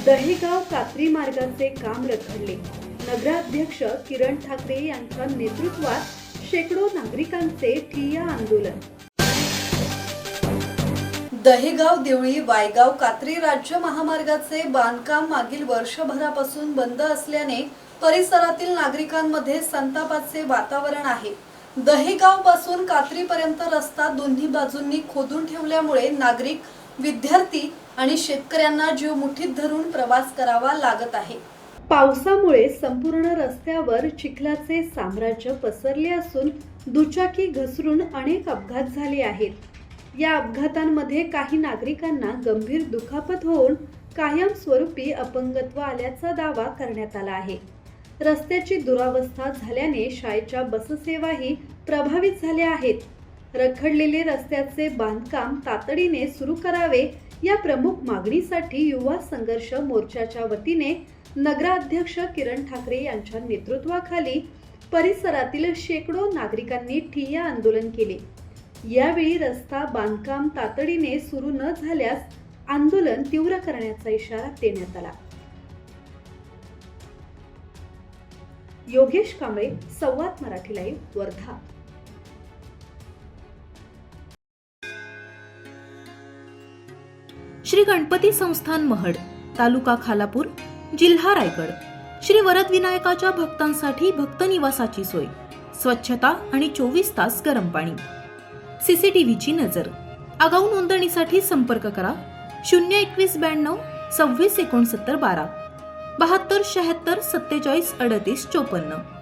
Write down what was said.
दहेगाव कात्री मार्गाचे काम रखडले। नगराध्यक्ष किरण ठाकरे यांच्या नेतृत्वात शेकडो नागरिकांचे ठिय्या आंदोलन। दहेगाव देवळी वायगाव कात्री राज्य महामार्गाचे बांधकाम मागील वर्षभरापासून बंद असल्याने परिसरातील नागरिकांमध्ये संतापाचे वातावरण आहे। दहेगाव पासून कात्रीपर्यंत रस्ता दोन्ही बाजूंनी खोदून ठेवल्यामुळे नागरिक, विद्यार्थी आणि शेतकऱ्यांना जीव मुठीत धरून प्रवास करावा लागत आहे। पावसामुळे संपूर्ण रस्त्यावर चिखलाचे साम्राज्य पसरले असून दुचाकी घसरून अनेक अपघात झाले आहेत। या अपघातांमध्ये काही नागरिकांना गंभीर दुखापत होऊन कायमस्वरूपी अपंगत्व आल्याचा दावा करण्यात आला आहे। रस्त्याची दुरावस्था झाल्याने शाळेच्या बससेवाही प्रभावित झाल्या आहेत। रखडलेले रस्त्याचे बांधकाम तातडीने सुरू करावे या प्रमुख मागणीसाठी युवा संघर्ष मोर्चाच्या वतीने नगराध्यक्ष किरण ठाकरे यांच्या नेतृत्वाखाली परिसरातील शेकडो नागरिकांनी ठिय्या आंदोलन केले। यावेळी रस्ता बांधकाम तातडीने सुरू न झाल्यास आंदोलन तीव्र करण्याचा इशारा देण्यात आला। योगेश कांबळे, संवाद मराठी लाईव्ह, वर्धा। श्री गणपती संस्थान महड, तालुका खालापूर, जिल्हा रायगड। श्री वरद विनायकाच्या भक्तांसाठी भक्त निवासाची सोय, स्वच्छता आणि 24 तास गरम पाणी, सीसीटीव्हीची नजर। आगाऊ नोंदणीसाठी संपर्क करा 02192 26 69 12 72 76 47 38 54।